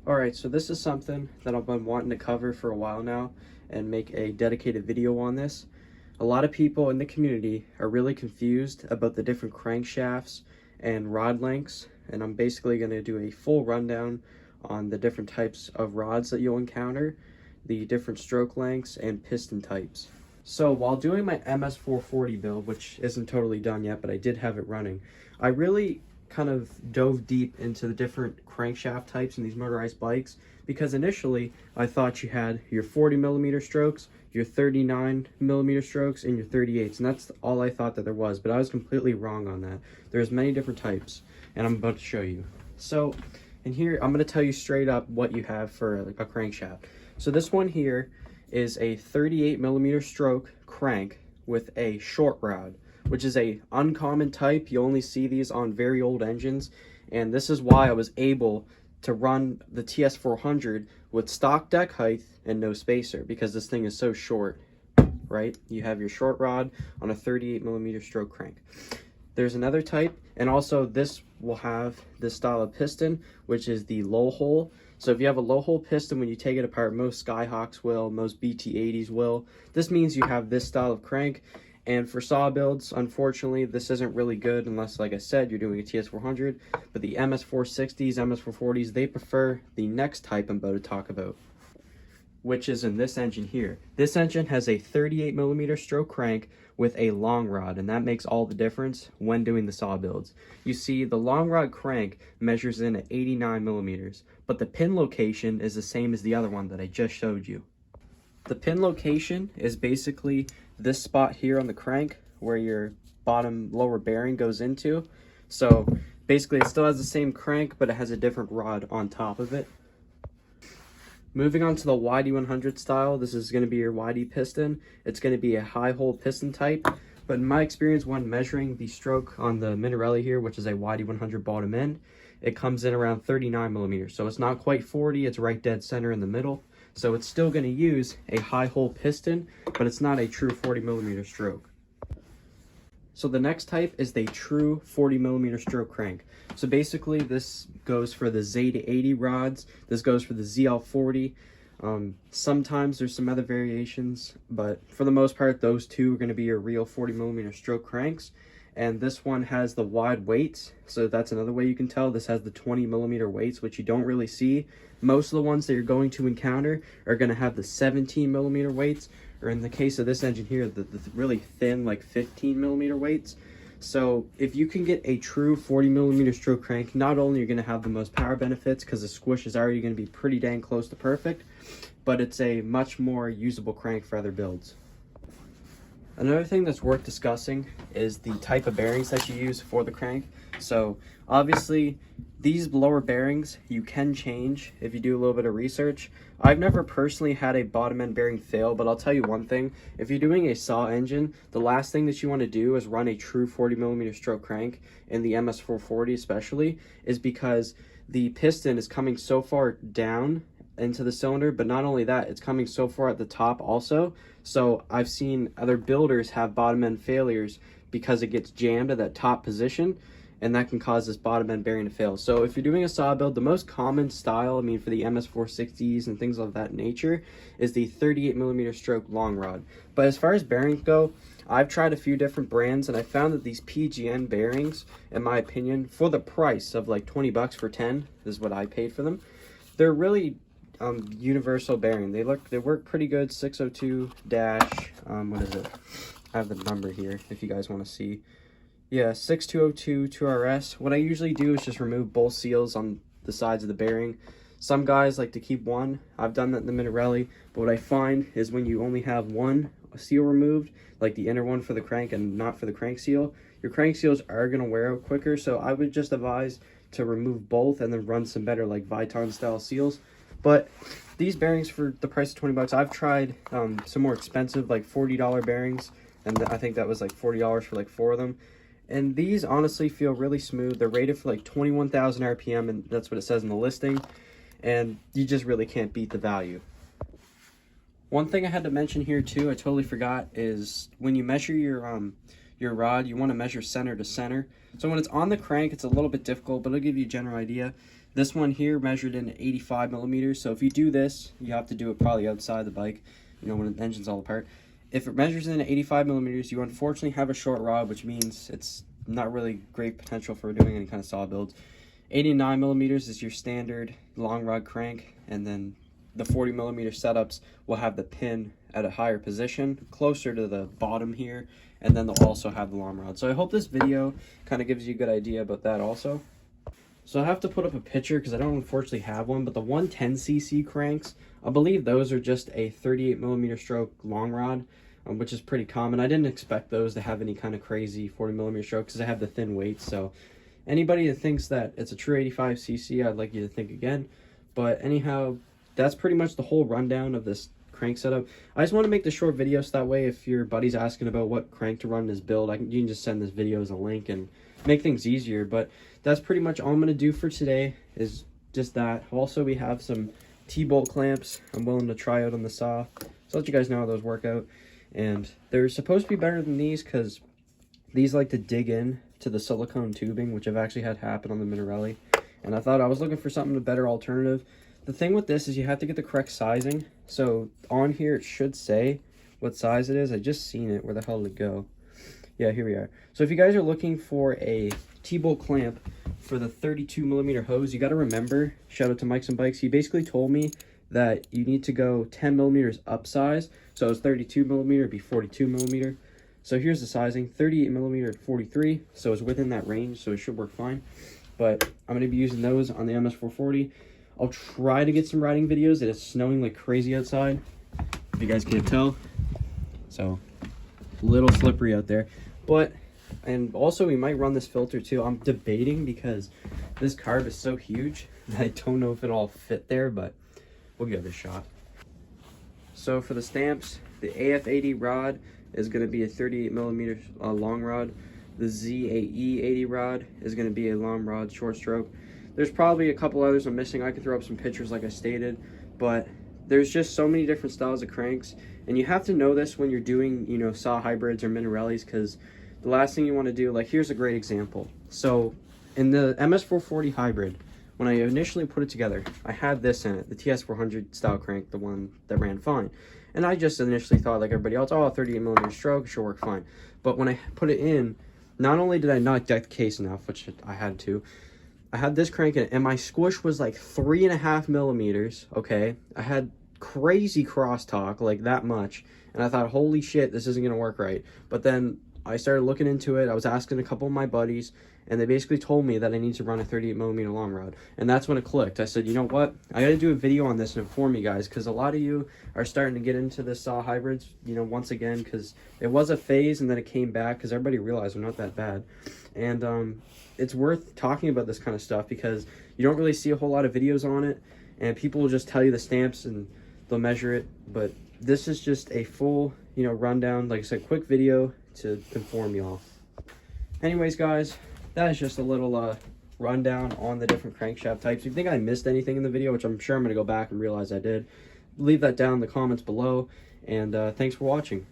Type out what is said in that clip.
Alright, so this is something that I've been wanting to cover for a while now and make a dedicated video on this. A lot of people in the community are really confused about the different crankshafts and rod lengths, and I'm basically going to do a full rundown on the different types of rods that you'll encounter, the different stroke lengths, and piston types. So while doing my MS440 build, which isn't totally done yet, but I did have it running, I really kind of dove deep into the different crankshaft types in these motorized bikes, because initially I thought you had your 40mm strokes, your 39mm strokes, and your 38s, and that's all I thought that there was, but I was completely wrong on that. There's many different types, and I'm about to show you. So in here, I'm going to tell you straight up what you have for a crankshaft. So this one here is a 38mm stroke crank with a short rod, which is a uncommon type. You only see these on very old engines, and this is why I was able to run the TS400 with stock deck height and no spacer, because this thing is so short, right? You have your short rod on a 38mm stroke crank. There's another type, and also this will have this style of piston, which is the low hole. So if you have a low hole piston, when you take it apart, most Skyhawks will, most BT80s will. This means you have this style of crank. And for saw builds, unfortunately, this isn't really good unless, like I said, you're doing a TS400. But the MS460s, MS440s, they prefer the next type I'm about to talk about, which is in this engine here. This engine has a 38mm stroke crank with a long rod, and that makes all the difference when doing the saw builds. You see, the long rod crank measures in at 89mm, but the pin location is the same as the other one that I just showed you. The pin location is basically this spot here on the crank where your bottom lower bearing goes into. So basically it still has the same crank, but it has a different rod on top of it. Moving on to the YD100 style, this is going to be your YD piston. It's going to be a high hole piston type, but in my experience when measuring the stroke on the Minarelli here, which is a YD100 bottom end, it comes in around 39mm. So it's not quite 40, it's right dead center in the middle. So it's still going to use a high hole piston, but it's not a true 40mm stroke. So the next type is the true 40mm stroke crank. So basically this goes for the Zeta 80 rods, this goes for the ZL40. Sometimes there's some other variations, but for the most part those two are going to be your real 40mm stroke cranks. And this one has the wide weights, so that's another way you can tell. This has the 20mm weights, which you don't really see. Most of the ones that you're going to encounter are going to have the 17mm weights, or in the case of this engine here, the really thin, like 15mm weights. So if you can get a true 40mm stroke crank, not only are you going to have the most power benefits, because the squish is already going to be pretty dang close to perfect, but it's a much more usable crank for other builds. Another thing that's worth discussing is the type of bearings that you use for the crank. So obviously these lower bearings you can change if you do a little bit of research. I've never personally had a bottom end bearing fail, but I'll tell you one thing. If you're doing a saw engine, the last thing that you want to do is run a true 40mm stroke crank, in the MS440 especially, is because the piston is coming so far down into the cylinder, but not only that, it's coming so far at the top also. So I've seen other builders have bottom end failures because it gets jammed at that top position, and that can cause this bottom end bearing to fail. So if you're doing a saw build, the most common style, I mean for the MS460s and things of that nature, is the 38mm stroke long rod. But as far as bearings go, I've tried a few different brands, and I found that these PGN bearings, in my opinion, for the price of like 20 bucks for 10, is what I paid for them, they're really universal bearing. They work pretty good. 602 dash what is it? I have the number here if you guys want to see. Yeah, 6202 2RS. What I usually do is just remove both seals on the sides of the bearing. Some guys like to keep one. I've done that in the Minarelli, but what I find is when you only have one seal removed, like the inner one for the crank and not for the crank seal, your crank seals are going to wear out quicker. So I would just advise to remove both and then run some better like Viton style seals. But these bearings for the price of 20 bucks, I've tried some more expensive, like $40 bearings, and I think that was like $40 for like 4 of them. And these honestly feel really smooth. They're rated for like 21,000 RPM, and that's what it says in the listing. And you just really can't beat the value. One thing I had to mention here too, I totally forgot, is when you measure your rod, you want to measure center to center. So when it's on the crank, it's a little bit difficult, but it'll give you a general idea. This one here measured in 85 millimeters. So if you do this, you have to do it probably outside the bike, you know, when the engine's all apart. If it measures in 85 millimeters, you unfortunately have a short rod, which means it's not really great potential for doing any kind of saw builds. 89 millimeters is your standard long rod crank, and then the 40 millimeter setups will have the pin at a higher position, closer to the bottom here, and then they'll also have the long rod. So I hope this video kind of gives you a good idea about that also. So I have to put up a picture because I don't unfortunately have one, but the 110cc cranks, I believe those are just a 38 millimeter stroke long rod, which is pretty common. I didn't expect those to have any kind of crazy 40 millimeter stroke because I have the thin weight. So anybody that thinks that it's a true 85cc, I'd like you to think again. But anyhow, that's pretty much the whole rundown of this crank setup. I just want to make the short video so that way if your buddy's asking about what crank to run in his build, you can just send this video as a link and make things easier. But that's pretty much all I'm going to do for today, is just that. Also, we have some T-bolt clamps I'm willing to try out on the saw, so I'll let you guys know how those work out. And they're supposed to be better than these because these like to dig in to the silicone tubing, which I've actually had happen on the Motorized. And I thought I was looking for something a better alternative. The thing with this is you have to get the correct sizing. So on here it should say what size it is. I just seen it. Where the hell did it go? Yeah, here we are. So if you guys are looking for a T-bolt clamp for the 32 millimeter hose, you got to remember, shout out to Mike's and Bikes, he basically told me that you need to go 10 millimeters up size. So it's 32 millimeter, it'd be 42 millimeter. So here's the sizing, 38 millimeter at 43. So it's within that range, so it should work fine. But I'm going to be using those on the MS440. I'll try to get some riding videos. It is snowing like crazy outside, if you guys can't tell. So a little slippery out there. But, and also we might run this filter too. I'm debating because this carb is so huge that I don't know if it'll all fit there, but we'll give it a shot. So for the stamps, the AF80 rod is going to be a 38 millimeter long rod. The ZAE80 rod is going to be a long rod short stroke. There's probably a couple others I'm missing. I could throw up some pictures like I stated, but there's just so many different styles of cranks, and you have to know this when you're doing, you know, saw hybrids or Minarellis, because the last thing you want to do, like here's a great example. So in the MS440 hybrid, when I initially put it together, I had this in it, the TS400 style crank, the one that ran fine. And I just initially thought, like everybody else, oh, 38 millimeter stroke should work fine. But when I put it in, not only did I not deck the case enough, which I had to, I had this crank in it, and my squish was like 3.5 millimeters, okay? I had crazy crosstalk, like that much, and I thought, holy shit, this isn't gonna work right. But then I started looking into it. I was asking a couple of my buddies, and they basically told me that I need to run a 38 millimeter long rod. And that's when it clicked. I said, you know what? I gotta do a video on this and inform you guys, because a lot of you are starting to get into the saw hybrids, you know, once again, because it was a phase and then it came back because everybody realized they're not that bad. And it's worth talking about this kind of stuff because you don't really see a whole lot of videos on it, and people will just tell you the stamps and they'll measure it. But this is just a full, you know, rundown, like I said, quick video to inform y'all. Anyways, guys, that is just a little rundown on the different crankshaft types. If you think I missed anything in the video, which I'm sure I'm going to go back and realize I did, leave that down in the comments below. And thanks for watching.